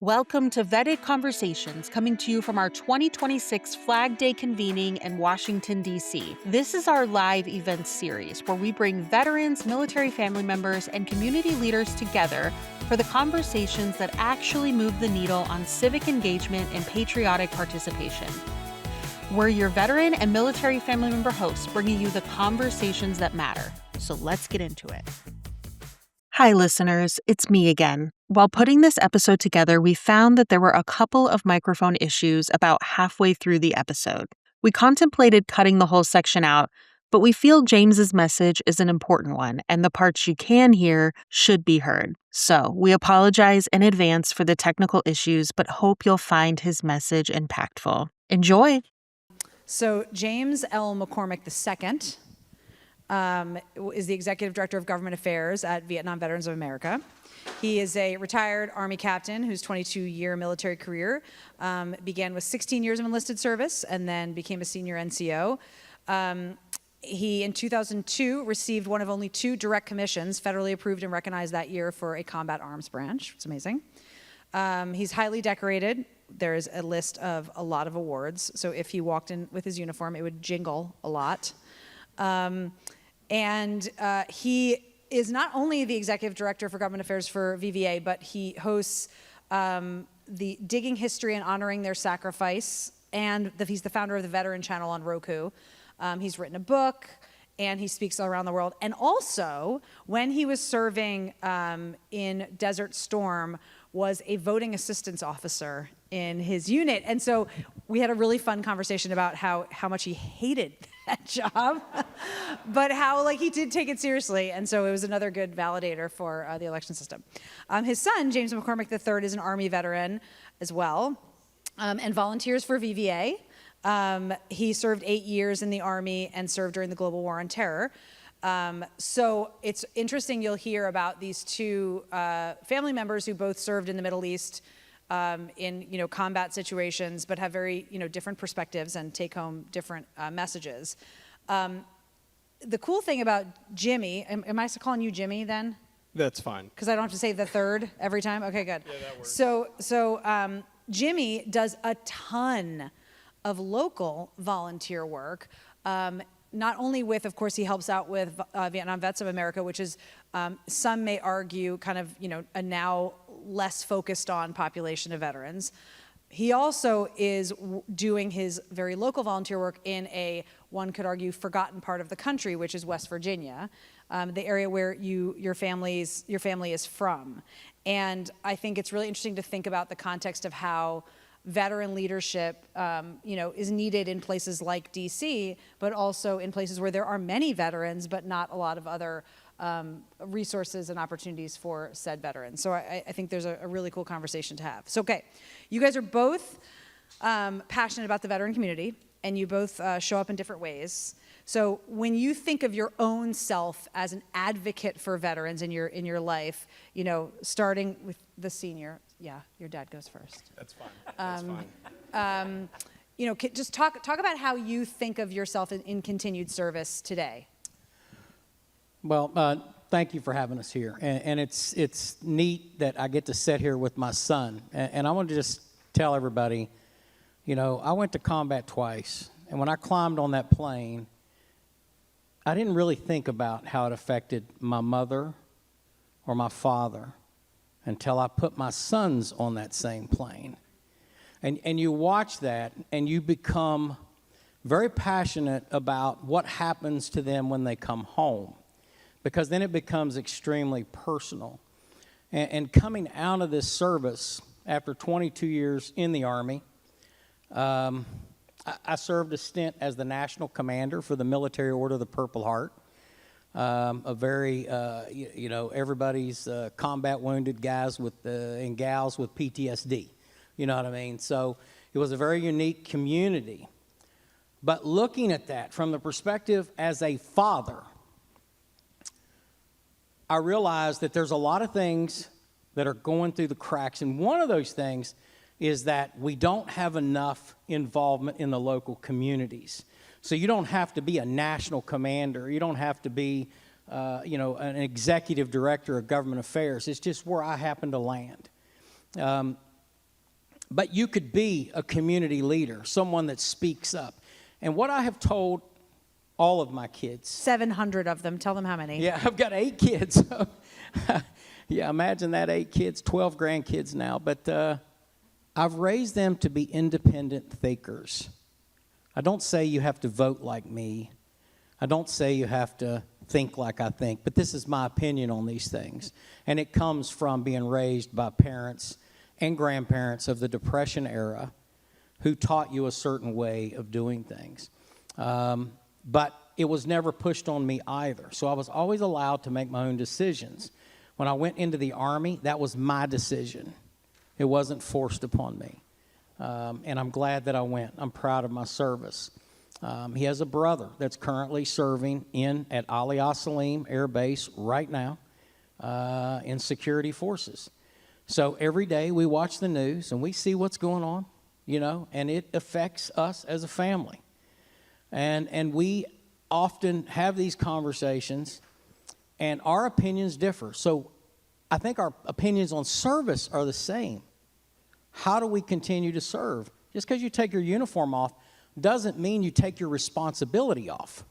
Welcome to Vetted Conversations, coming to you from our 2026 Flag Day convening in Washington, D.C. This is our live events series where we bring veterans, military family members, and community leaders together for the conversations that actually move the needle on civic engagement and patriotic participation. We're your veteran and military family member hosts, bringing you the conversations that matter. So let's get into it. Hi, listeners. It's me again. While putting this episode together, we found that there were a couple of microphone issues about halfway through the episode. We contemplated cutting the whole section out, but we feel James's message is an important one, and the parts you can hear should be heard. So we apologize in advance for the technical issues, but hope you'll find his message impactful. Enjoy. So James L McCormick II is the Executive Director of Government Affairs at Vietnam Veterans of America. He is a retired Army captain whose 22-year military career began with 16 years of enlisted service and then became a senior NCO. He, in 2002, received one of only 2 direct commissions, federally approved and recognized that year for a combat arms branch. It's amazing. He's highly decorated. There's a list of a lot of awards. So if he walked in with his uniform, it would jingle a lot. He is not only the Executive Director for Government Affairs for VVA, but he hosts the Digging History and Honoring Their Sacrifice, and he's the founder of the Veteran Channel on Roku. He's written a book, and he speaks all around the world. And also, when he was serving in Desert Storm, was a voting assistance officer in his unit. And so we had a really fun conversation about how much he hated that job, but how he did take it seriously. And so it was another good validator for the election system. His son, James McCormick III, is an Army veteran as well, and volunteers for VVA. He served 8 years in the Army and served during the Global War on Terror. So it's interesting, you'll hear about these 2 family members who both served in the Middle East in combat situations, but have very different perspectives and take home different messages. The cool thing about Jimmy, am I calling you Jimmy then? That's fine. Because I don't have to say the third every time? Okay, good. Yeah, that works. So Jimmy does a ton of local volunteer work. Not only with, of course, he helps out with Vietnam Vets of America, which is, some may argue, kind of, a now less focused on population of veterans. He also is doing his very local volunteer work in a, one could argue, forgotten part of the country, which is West Virginia, the area where your family is from. And I think it's really interesting to think about the context of how veteran leadership, is needed in places like DC, but also in places where there are many veterans, but not a lot of other resources and opportunities for said veterans. So I think there's a really cool conversation to have. So, okay, you guys are both passionate about the veteran community, and you both show up in different ways. So when you think of your own self as an advocate for veterans in your life, starting with the senior. Yeah, your dad goes first. That's fine. That's fine. Just talk about how you think of yourself in continued service today. Well, thank you for having us here, and it's neat that I get to sit here with my son. And I want to just tell everybody, I went to combat twice, and when I climbed on that plane, I didn't really think about how it affected my mother or my father until I put my sons on that same plane. And you watch that, and you become very passionate about what happens to them when they come home, because then it becomes extremely personal. And coming out of this service after 22 years in the Army, I served a stint as the national commander for the Military Order of the Purple Heart. A very, everybody's combat wounded guys and gals with PTSD. You know what I mean? So it was a very unique community. But looking at that from the perspective as a father, I realized that there's a lot of things that are going through the cracks. And one of those things is that we don't have enough involvement in the local communities. So you don't have to be a national commander. You don't have to be, an executive director of government affairs. It's just where I happen to land. but you could be a community leader, someone that speaks up. And what I have told all of my kids. 700 of them. Tell them how many. Yeah, I've got 8 kids. Yeah, imagine that, 8 kids, 12 grandkids now. But I've raised them to be independent thinkers. I don't say you have to vote like me. I don't say you have to think like I think. But this is my opinion on these things. And it comes from being raised by parents and grandparents of the Depression era who taught you a certain way of doing things. But it was never pushed on me either. So I was always allowed to make my own decisions. When I went into the Army, that was my decision. It wasn't forced upon me. And I'm glad that I went. I'm proud of my service. He has a brother that's currently serving at Ali Salim Air Base right now in security forces. So every day we watch the news and we see what's going on, and it affects us as a family. And we often have these conversations, and our opinions differ. So I think our opinions on service are the same. How do we continue to serve? Just because you take your uniform off doesn't mean you take your responsibility off.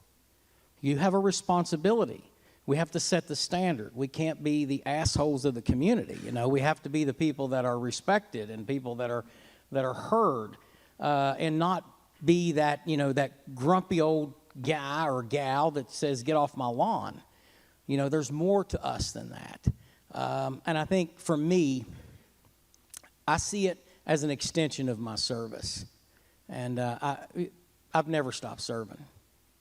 You have a responsibility. We have to set the standard. We can't be the assholes of the community. We have to be the people that are respected and people that are heard, and not be that, that grumpy old guy or gal that says, get off my lawn. There's more to us than that. And I think for me, I see it as an extension of my service. And I've never stopped serving.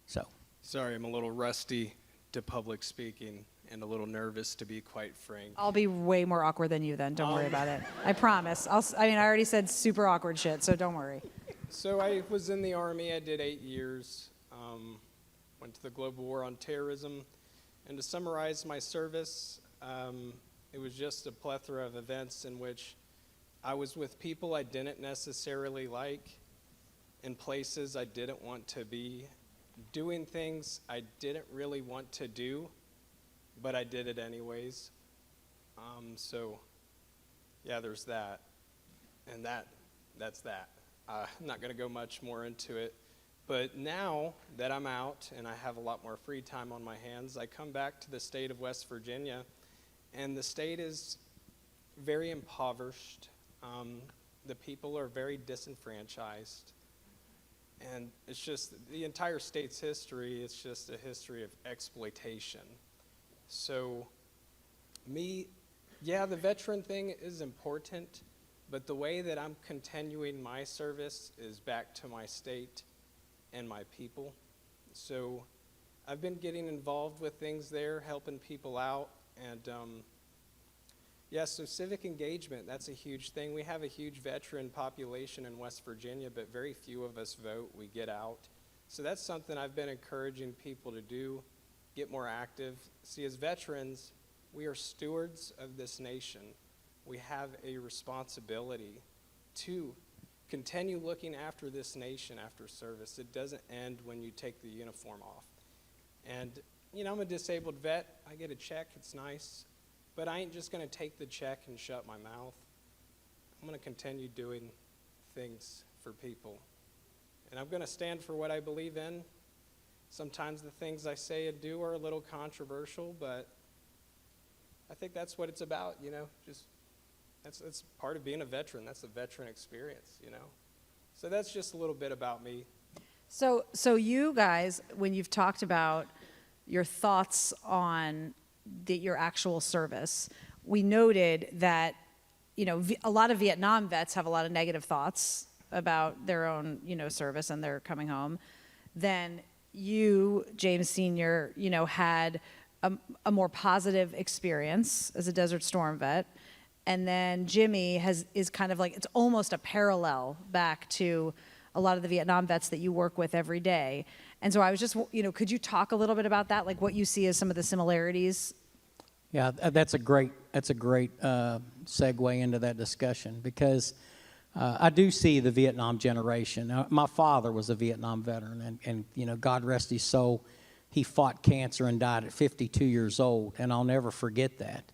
So. Sorry, I'm a little rusty to public speaking and a little nervous, to be quite frank. I'll be way more awkward than you then. Don't worry about it. I promise. I already said super awkward shit, so don't worry. So I was in the Army. I did 8 years. Went to the Global War on Terrorism. And to summarize my service, it was just a plethora of events in which I was with people I didn't necessarily like, in places I didn't want to be, doing things I didn't really want to do, but I did it anyways. So, yeah, there's that. And that's that. I'm not going to go much more into it. But now that I'm out and I have a lot more free time on my hands, I come back to the state of West Virginia, and the state is very impoverished. The people are very disenfranchised. And it's just, the entire state's history, it's just a history of exploitation. So, the veteran thing is important, but the way that I'm continuing my service is back to my state and my people. So I've been getting involved with things there, helping people out, and so civic engagement, that's a huge thing. We have a huge veteran population in West Virginia, but very few of us vote. We get out. So that's something I've been encouraging people to do, get more active. See, as veterans, we are stewards of this nation. We have a responsibility to continue looking after this nation after service. It doesn't end when you take the uniform off. And, I'm a disabled vet. I get a check. It's nice. But I ain't just going to take the check and shut my mouth. I'm going to continue doing things for people. And I'm going to stand for what I believe in. Sometimes the things I say and do are a little controversial, but I think that's what it's about, just that's part of being a veteran. That's a veteran experience, So that's just a little bit about me. So you guys, when you've talked about your thoughts on your actual service, we noted that, a lot of Vietnam vets have a lot of negative thoughts about their own, service and their coming home. Then you, James Sr., had a more positive experience as a Desert Storm vet. And then Jimmy is kind of like, it's almost a parallel back to a lot of the Vietnam vets that you work with every day. And so I was just, could you talk a little bit about that, like what you see as some of the similarities? Yeah, that's a great segue into that discussion, because I do see the Vietnam generation. Now, my father was a Vietnam veteran, and God rest his soul, he fought cancer and died at 52 years old, and I'll never forget that.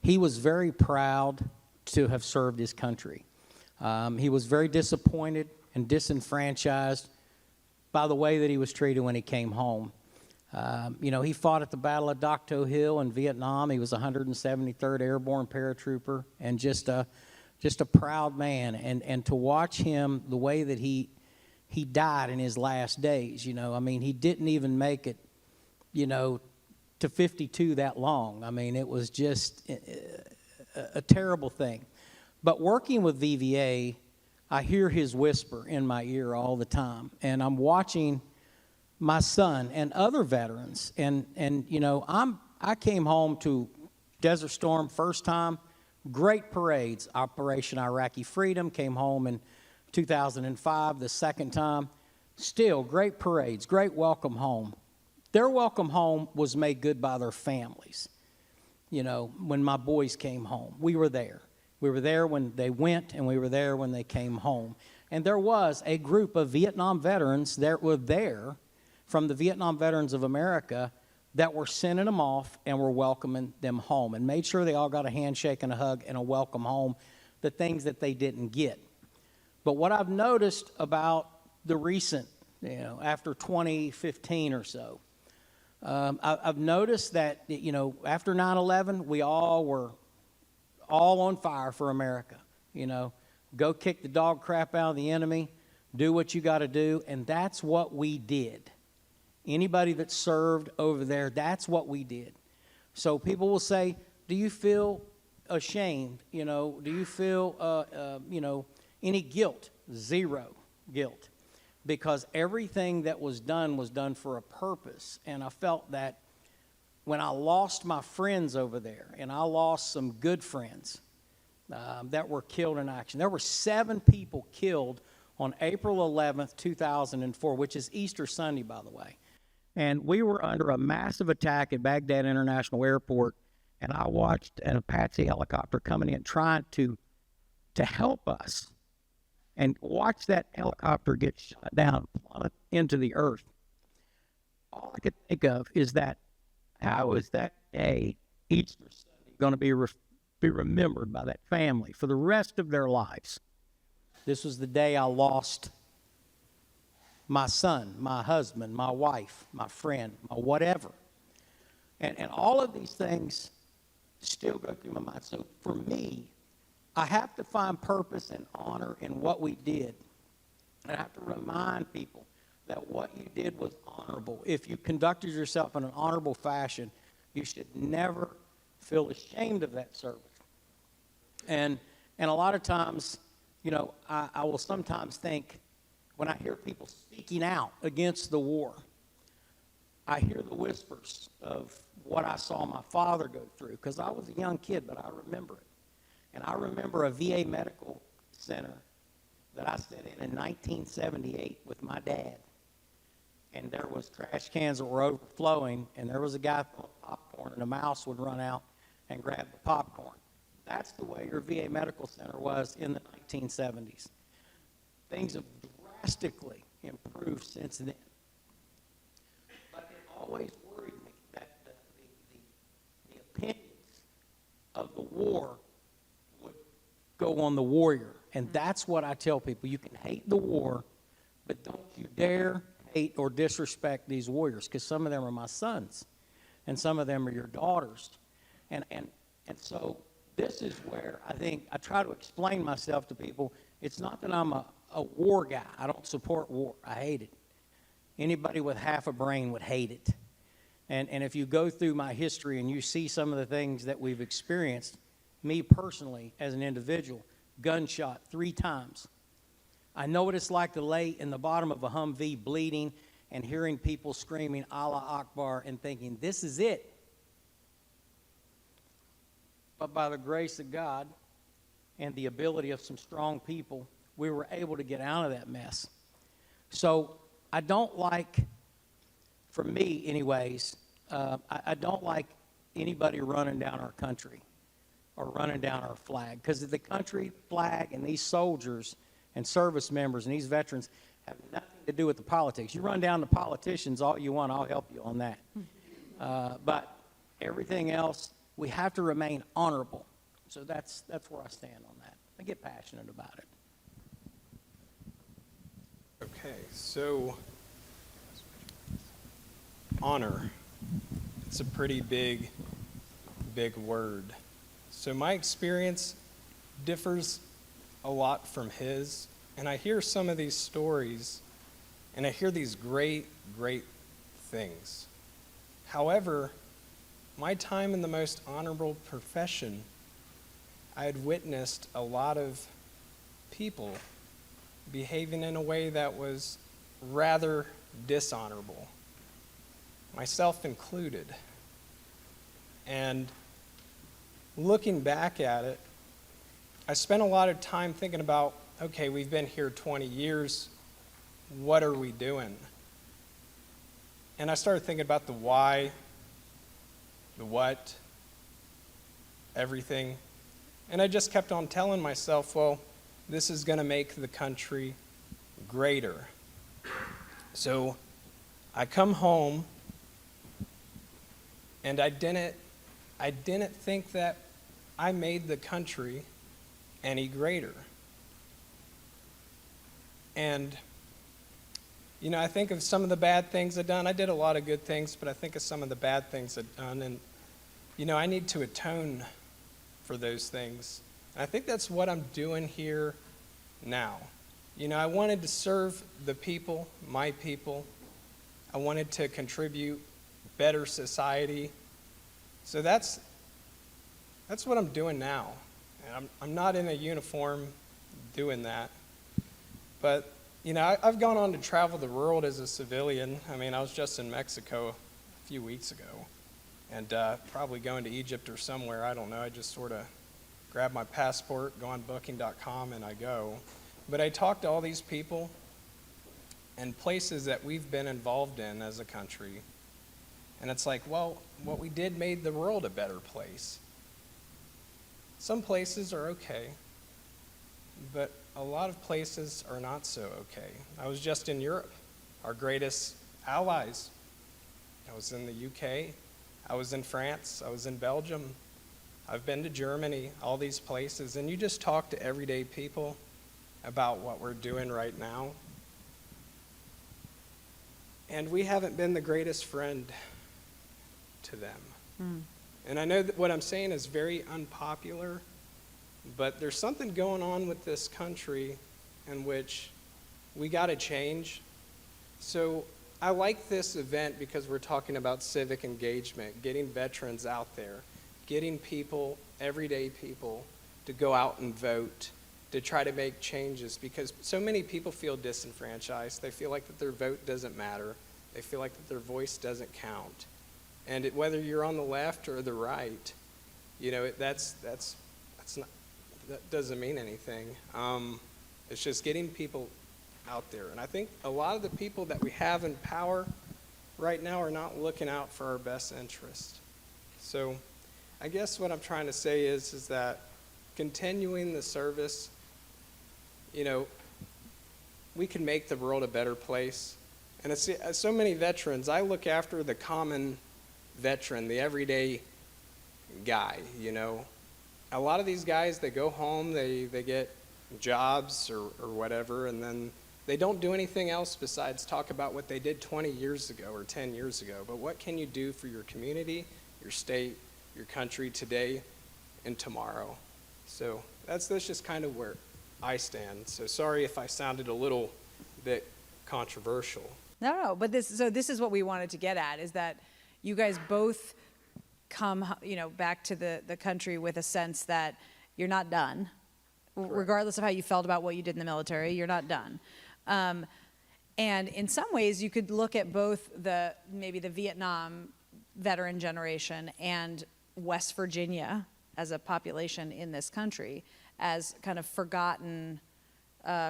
He was very proud to have served his country. He was very disappointed and disenfranchised by the way that he was treated when he came home. He fought at the Battle of Dak To Hill in Vietnam. He was 173rd Airborne Paratrooper, and just a proud man. And to watch him, the way that he died in his last days, he didn't even make it, to 52 that long. It was just a terrible thing. But working with VVA, I hear his whisper in my ear all the time, and I'm watching my son and other veterans, and I came home to Desert Storm first time, great parades, Operation Iraqi Freedom, came home in 2005 the second time, still great parades, great welcome home. Their welcome home was made good by their families. When my boys came home, we were there. We were there when they went, and we were there when they came home. And there was a group of Vietnam veterans that were there from the Vietnam Veterans of America that were sending them off and were welcoming them home and made sure they all got a handshake and a hug and a welcome home, the things that they didn't get. But what I've noticed about the recent, after 2015 or so, I've noticed that, after 9/11, we all were all on fire for America. Go kick the dog crap out of the enemy, do what you got to do, and that's what we did. Anybody that served over there, that's what we did. So people will say, do you feel ashamed? Do you feel, any guilt? Zero guilt. Because everything that was done for a purpose. And I felt that when I lost my friends over there, and I lost some good friends that were killed in action. There were 7 people killed on April 11th, 2004, which is Easter Sunday, by the way. And we were under a massive attack at Baghdad International Airport, and I watched an Apache helicopter coming in trying to help us, and watch that helicopter get shot down, plummet into the earth. All I could think of is that how is that day, Easter Sunday, going to be remembered by that family for the rest of their lives. This was the day I lost my son, my husband, my wife, my friend, my whatever. And all of these things still go through my mind. So for me, I have to find purpose and honor in what we did. And I have to remind people that what you did was honorable. If you conducted yourself in an honorable fashion, you should never feel ashamed of that service. And a lot of times, I will sometimes think, when I hear people speaking out against the war, I hear the whispers of what I saw my father go through, because I was a young kid, but I remember it. And I remember a VA medical center that I sat in 1978 with my dad. And there was trash cans that were overflowing, and there was a guy throwing popcorn, and a mouse would run out and grab the popcorn. That's the way your VA medical center was in the 1970s. Things have drastically improved since then. But it always worried me that the opinions of the war would go on the warrior. And that's what I tell people. You can hate the war, but don't you dare hate or disrespect these warriors, because some of them are my sons, and some of them are your daughters. And so this is where I think I try to explain myself to people. It's not that I'm a war guy. I don't support war. I hate it. Anybody with half a brain would hate it. And if you go through my history and you see some of the things that we've experienced, me personally as an individual, gunshot 3 times. I know what it's like to lay in the bottom of a Humvee bleeding and hearing people screaming Allah Akbar and thinking, this is it. But by the grace of God and the ability of some strong people, we were able to get out of that mess. So I don't like, for me anyways, I don't like anybody running down our country or running down our flag, because the country, flag, and these soldiers and service members and these veterans have nothing to do with the politics. You run down the politicians all you want, I'll help you on that. But everything else, we have to remain honorable. So that's where I stand on that. I get passionate about it. Okay, so honor. It's a pretty big word. So my experience differs a lot from his, and I hear some of these stories, and I hear these great things. However, my time in the most honorable profession, I had witnessed a lot of people behaving in a way that was rather dishonorable, myself included. And looking back at it, I spent a lot of time thinking about, okay, we've been here 20 years, what are we doing? And I started thinking about the why, the what, everything. And I just kept on telling myself, well, this is going to make the country greater. So I come home, and I didn't think that I made the country any greater. And, you know, I think of some of the bad things I've done. I did a lot of good things, but I think of some of the bad things I've done. And, you know, I need to atone for those things. And I think that's what I'm doing here now. You know, I wanted to serve the people, my people. I wanted to contribute better society. So that's what I'm doing now. And I'm not in a uniform doing that. But, you know, I've gone on to travel the world as a civilian. I mean, I was just in Mexico a few weeks ago, and probably going to Egypt or somewhere, I don't know. I just sort of grab my passport, go on booking.com, and I go. But I talk to all these people and places that we've been involved in as a country. And it's like, well, what we did made the world a better place. Some places are okay, but a lot of places are not so okay. I was just in Europe, our greatest allies. I was in the UK, I was in France, I was in Belgium, I've been to Germany, all these places, and you just talk to everyday people about what we're doing right now. And we haven't been the greatest friend to them. And I know that what I'm saying is very unpopular, but there's something going on with this country in which we got to change. So I like this event because we're talking about civic engagement, getting veterans out there, getting people, everyday people, to go out and vote, to try to make changes, because so many people feel disenfranchised. They feel like that their vote doesn't matter. They feel like that their voice doesn't count. And whether you're on the left or the right, you know, that doesn't mean anything. It's just getting people out there. And I think a lot of the people that we have in power right now are not looking out for our best interest. So I guess what I'm trying to say is that continuing the service, you know, we can make the world a better place. And it's so many veterans. I look after the common veteran, the everyday guy, you know. A lot of these guys, they go home, they get jobs or whatever, and then they don't do anything else besides talk about what they did 20 years ago or 10 years ago. But what can you do for your community, your state, your country today and tomorrow? So that's just kind of where I stand. So sorry if I sounded a little bit controversial. No, but this is what we wanted to get at, is that you guys both come, you know, back to the country with a sense that you're not done. Correct. Regardless of how you felt about what you did in the military, you're not done. And in some ways, you could look at both maybe the Vietnam veteran generation and West Virginia as a population in this country as kind of forgotten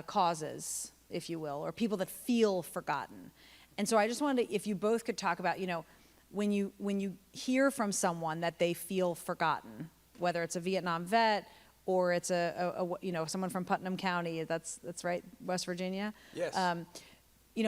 causes, if you will, or people that feel forgotten. And so I just wanted to, if you both could talk about, you know, when you hear from someone that they feel forgotten, whether it's a Vietnam vet or it's a you know, someone from Putnam County, that's right, West Virginia. Yes.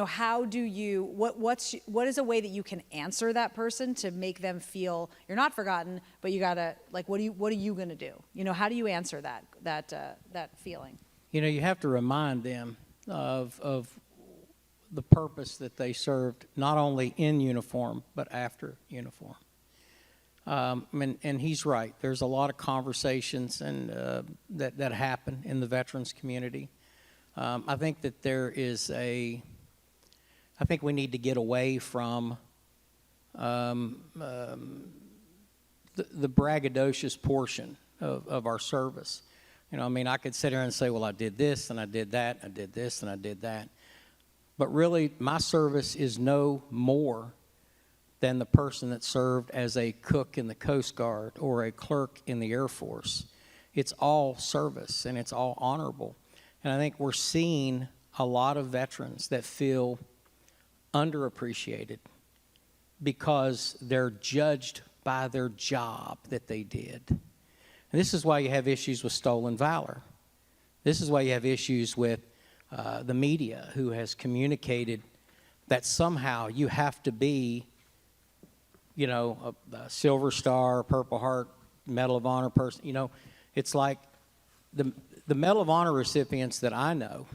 how do you, what is a way that you can answer that person to make them feel you're not forgotten, but you gotta, like, what are you gonna do? How do you answer that feeling? You have to remind them of the purpose that they served, not only in uniform, but after uniform. And he's right. There's a lot of conversations that happen in the veterans community. I think that I think we need to get away from the braggadocious portion of our service. I could sit here and say, well, I did this and I did that, I did this and I did that. But really, my service is no more than the person that served as a cook in the Coast Guard or a clerk in the Air Force. It's all service and it's all honorable. And I think we're seeing a lot of veterans that feel underappreciated because they're judged by their job that they did. And this is why you have issues with stolen valor. This is why you have issues with the media, who has communicated that somehow you have to be, a Silver Star, Purple Heart, Medal of Honor person. It's like the Medal of Honor recipients that I know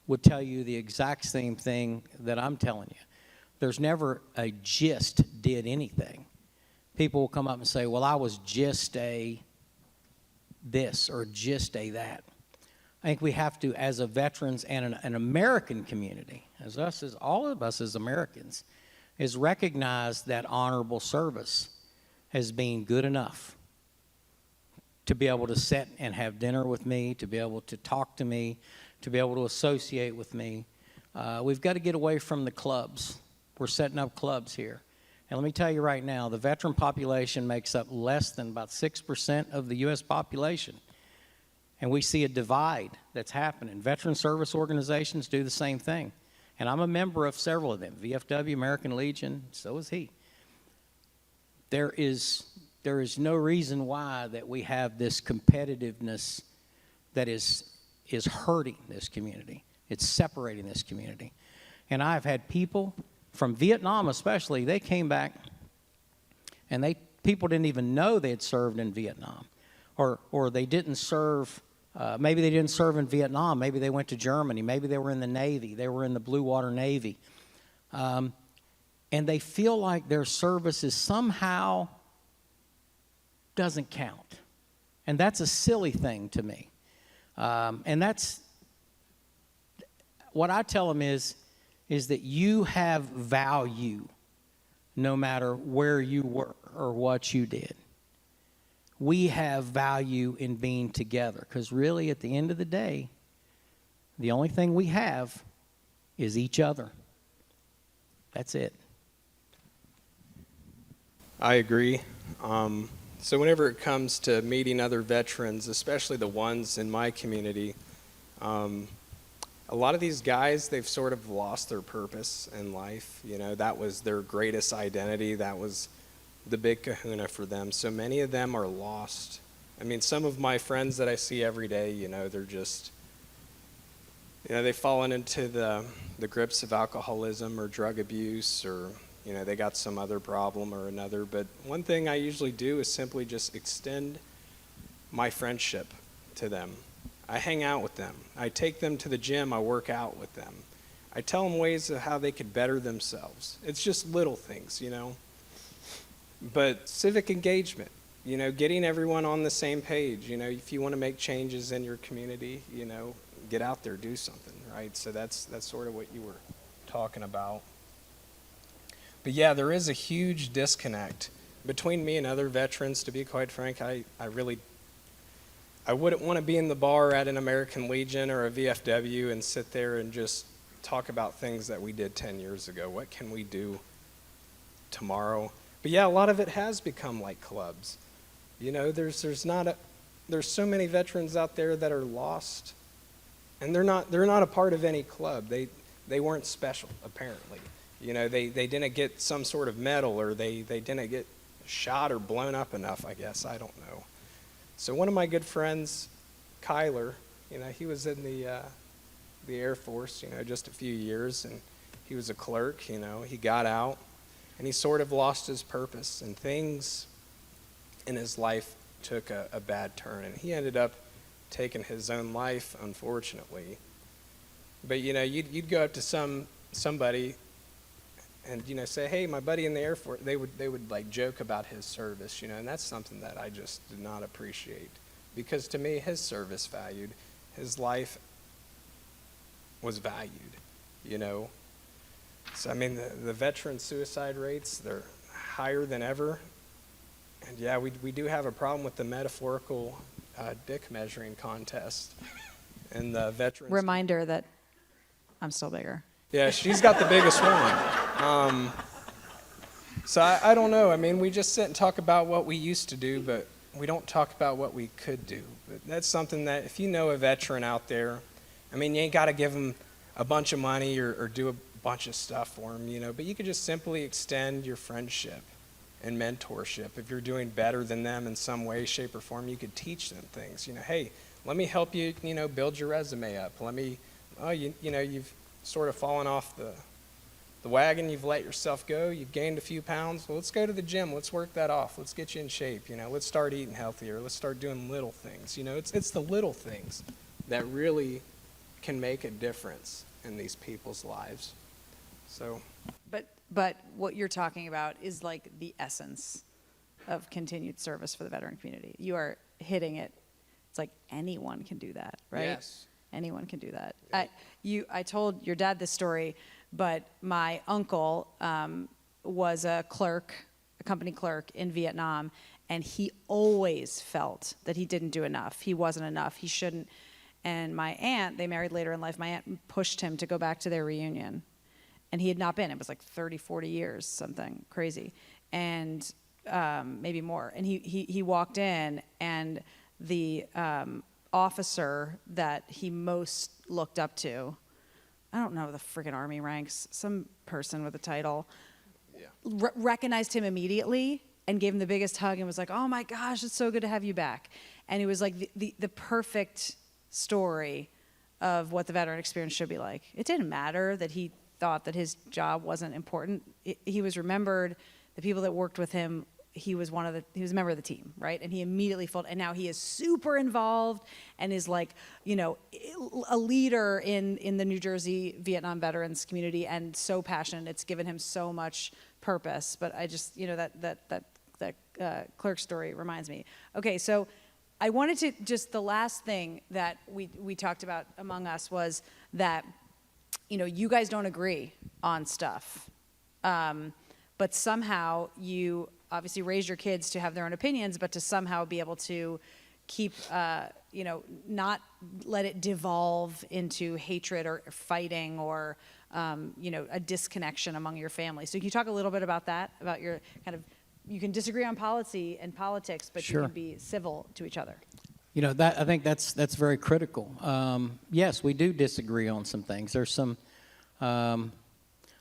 would tell you the exact same thing that I'm telling you. There's never a just did anything. People will come up and say, well, I was just a this or just a that. I think we have to, as a veterans and an American community, as all of us as Americans, is recognize that honorable service as being good enough to be able to sit and have dinner with me, to be able to talk to me, to be able to associate with me. We've got to get away from the clubs. We're setting up clubs here. And let me tell you right now, the veteran population makes up less than about 6% of the U.S. population. And we see a divide that's happening. Veteran service organizations do the same thing. And I'm a member of several of them, VFW, American Legion, so is he. There is no reason why that we have this competitiveness that is hurting this community. It's separating this community. And I've had people from Vietnam especially, they came back and people didn't even know they had served in Vietnam. Or they didn't serve, maybe they didn't serve in Vietnam, maybe they went to Germany, maybe they were in the Navy, they were in the Blue Water Navy. And they feel like their service is somehow doesn't count. And that's a silly thing to me. And that's, what I tell them is that you have value no matter where you were or what you did. We have value in being together because really at the end of the day, the only thing we have is each other. That's it. I agree. So whenever it comes to meeting other veterans, especially the ones in my community, a lot of these guys, they've sort of lost their purpose in life. That was their greatest identity. That was the big kahuna for them. So many of them are lost. I mean, some of my friends that I see every day, they're just, they've fallen into the grips of alcoholism or drug abuse, or, they got some other problem or another. But one thing I usually do is simply just extend my friendship to them. I hang out with them. I take them to the gym. I work out with them. I tell them ways of how they could better themselves. It's just little things, But civic engagement, getting everyone on the same page. If you want to make changes in your community, get out there, do something, right? So that's sort of what you were talking about. But yeah, there is a huge disconnect between me and other veterans. To be quite frank, I wouldn't want to be in the bar at an American Legion or a VFW and sit there and just talk about things that we did 10 years ago. What can we do tomorrow? But yeah, a lot of it has become like clubs. There's so many veterans out there that are lost, and they're not a part of any club. They weren't special, apparently. They didn't get some sort of medal, or they didn't get shot or blown up enough, I guess. I don't know. So one of my good friends, Kyler, he was in the the Air Force, just a few years, and he was a clerk, he got out, and he sort of lost his purpose, and things in his life took a bad turn, and he ended up taking his own life, unfortunately. But, you'd go up to somebody and, say, hey, my buddy in the Air Force, they would like joke about his service, and that's something that I just did not appreciate. Because to me, his service valued, his life was valued, So, I mean, the veteran suicide rates, they're higher than ever. And yeah, we do have a problem with the metaphorical dick measuring contest. And the veterans. Reminder that I'm still bigger. Yeah, she's got the biggest one. So I don't know. I mean, we just sit and talk about what we used to do, but we don't talk about what we could do. But that's something that if you know a veteran out there, I mean, you ain't got to give them a bunch of money or do a bunch of stuff for them, but you could just simply extend your friendship and mentorship. If you're doing better than them in some way, shape, or form, you could teach them things. Hey, let me help you, build your resume up. Let me, you've sort of fallen off the wagon, you've let yourself go, you've gained a few pounds. Well, let's go to the gym, let's work that off, let's get you in shape, let's start eating healthier, let's start doing little things. It's the little things that really can make a difference in these people's lives. So. But what you're talking about is like the essence of continued service for the veteran community. You are hitting it. It's like anyone can do that, right? Yes. Anyone can do that. Yeah. I told your dad this story, but my uncle was a company clerk in Vietnam, and he always felt that he didn't do enough. He wasn't enough. He shouldn't. And my aunt, they married later in life, my aunt pushed him to go back to their reunion. And he had not been. It was like 30, 40 years, something crazy. And maybe more. And he walked in, and the officer that he most looked up to, I don't know the friggin' Army ranks, some person with a title, Yeah. Recognized him immediately and gave him the biggest hug and was like, oh my gosh, it's so good to have you back. And it was like the perfect story of what the veteran experience should be like. It didn't matter that he thought that his job wasn't important. He was remembered. The people that worked with him, he was a member of the team, right? And he immediately felt, and now he is super involved and is like, a leader in the New Jersey Vietnam veterans community, and so passionate. It's given him so much purpose. But I just, that clerk story reminds me. Okay, so I wanted to the last thing that we talked about among us was that, you guys don't agree on stuff. But somehow you obviously raise your kids to have their own opinions, but to somehow be able to keep, not let it devolve into hatred or fighting or, a disconnection among your family. So can you talk a little bit about that, about your kind of, you can disagree on policy and politics, but Sure. you can be civil to each other. That I think that's very critical. Yes, we do disagree on some things. There's some, on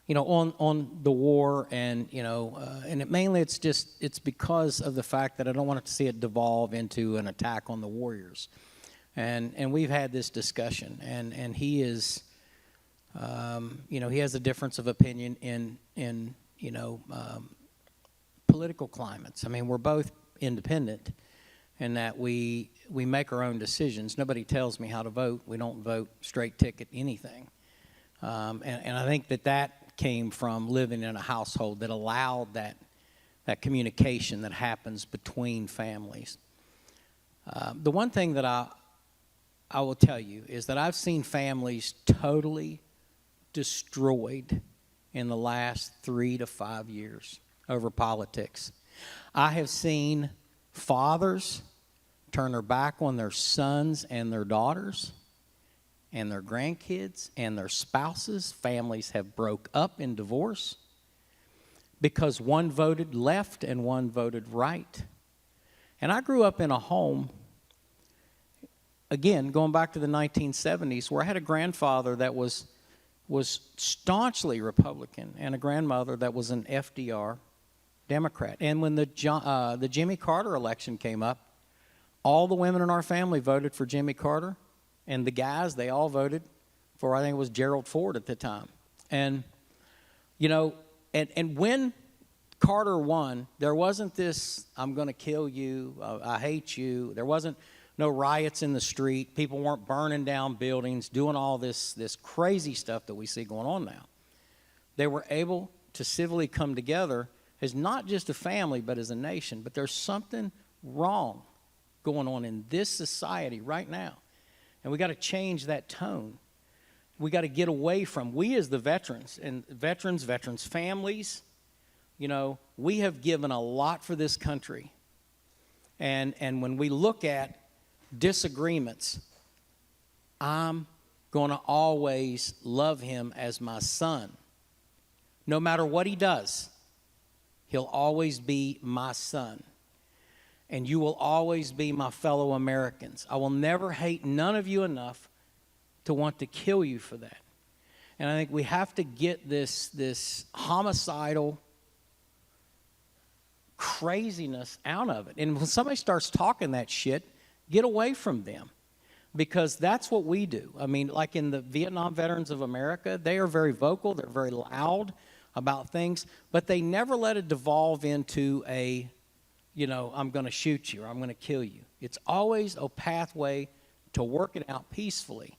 the war, and mainly it's because of the fact that I don't want to see it devolve into an attack on the warriors, and we've had this discussion, and he is, he has a difference of opinion in political climates. I mean, we're both independent in that we make our own decisions. Nobody tells me how to vote. We don't vote straight ticket anything. And I think that came from living in a household that allowed that communication that happens between families. The one thing that I will tell you is that I've seen families totally destroyed in the last 3 to 5 years over politics. I have seen fathers turn their back on their sons and their daughters and their grandkids and their spouses. Families have broke up in divorce because one voted left and one voted right. And I grew up in a home, again, going back to the 1970s, where I had a grandfather that was staunchly Republican and a grandmother that was an FDR Democrat. And when the Jimmy Carter election came up, all the women in our family voted for Jimmy Carter, and the guys, they all voted for I think it was Gerald Ford at the time. And, you know, and when Carter won, there wasn't this, I'm going to kill you, I hate you. There wasn't no riots in the street. People weren't burning down buildings, doing all this crazy stuff that we see going on now. They were able to civilly come together as not just a family, but as a nation. But there's something wrong going on in this society right now. And we got to change that tone. We got to get away from, we as the veterans, and veterans, families, you know, we have given a lot for this country. And when we look at disagreements, I'm going to always love him as my son. No matter what he does, he'll always be my son. And you will always be my fellow Americans. I will never hate none of you enough to want to kill you for that. And I think we have to get this homicidal craziness out of it. And when somebody starts talking that shit, get away from them, because that's what we do. I mean, like in the Vietnam Veterans of America, they are very vocal, they're very loud about things, but they never let it devolve into a, you know, I'm going to shoot you or I'm going to kill you. It's always a pathway to work it out peacefully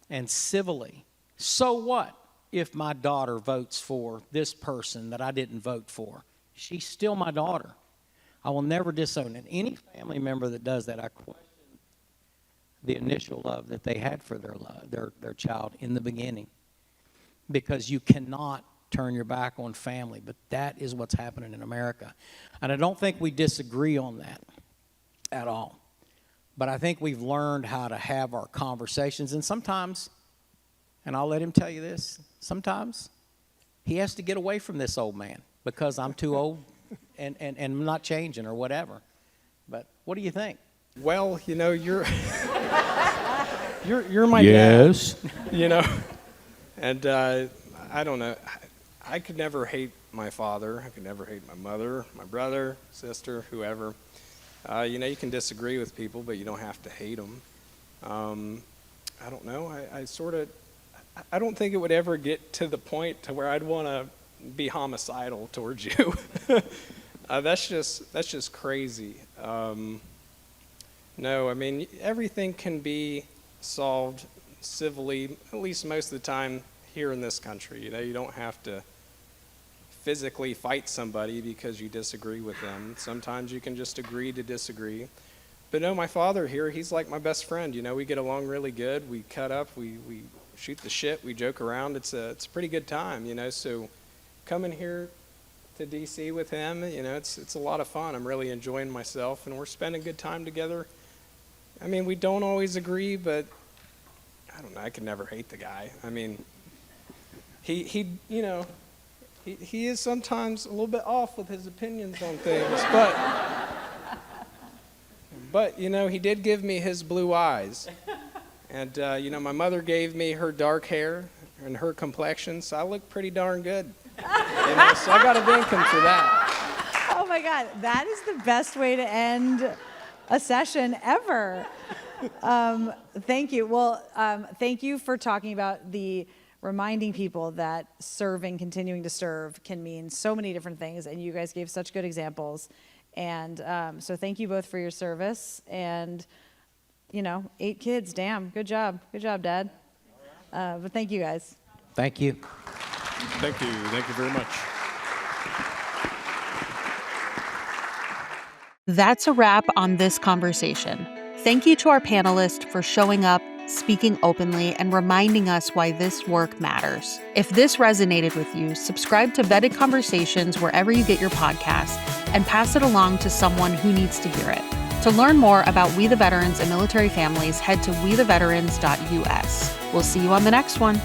and civilly. So what if my daughter votes for this person that I didn't vote for? She's still my daughter. I will never disown it. Any family member that does that, I question the initial love that they had for their child in the beginning, because you cannot turn your back on family. But that is what's happening in America. And I don't think we disagree on that at all. But I think we've learned how to have our conversations. And sometimes, and I'll let him tell you this, sometimes he has to get away from this old man because I'm too old and I'm not changing or whatever. But what do you think? Well, you know, you're my dad, you know, and I don't know. I could never hate my father. I could never hate my mother, my brother, sister, whoever. You know, you can disagree with people, but you don't have to hate them. I don't know. I don't think it would ever get to the point to where I'd want to be homicidal towards you. That's just crazy. No, I mean, everything can be solved civilly, at least most of the time here in this country. You know, you don't have to physically fight somebody because you disagree with them. Sometimes you can just agree to disagree. But no, my father here, he's like my best friend. You know, we get along really good. We cut up, we shoot the shit, we joke around. It's a pretty good time, you know. So coming here to DC with him, you know, it's a lot of fun. I'm really enjoying myself, and we're spending good time together. I mean, we don't always agree, but I don't know, I could never hate the guy. I mean, he you know, he is sometimes a little bit off with his opinions on things, but you know, he did give me his blue eyes. And you know, my mother gave me her dark hair and her complexion, so I look pretty darn good. You know, so I got to thank him for that. Oh my God, that is the best way to end a session ever. Thank you. Well, thank you for talking about reminding people that continuing to serve can mean so many different things, and you guys gave such good examples. And so thank you both for your service. And, you know, 8 kids, damn, good job. Good job, Dad. But thank you guys. Thank you. Thank you. Thank you very much. That's a wrap on this conversation. Thank you to our panelists for showing up, speaking openly, and reminding us why this work matters. If this resonated with you, subscribe to Vetted Conversations wherever you get your podcasts and pass it along to someone who needs to hear it. To learn more about We the Veterans and military families, head to wetheveterans.us. We'll see you on the next one.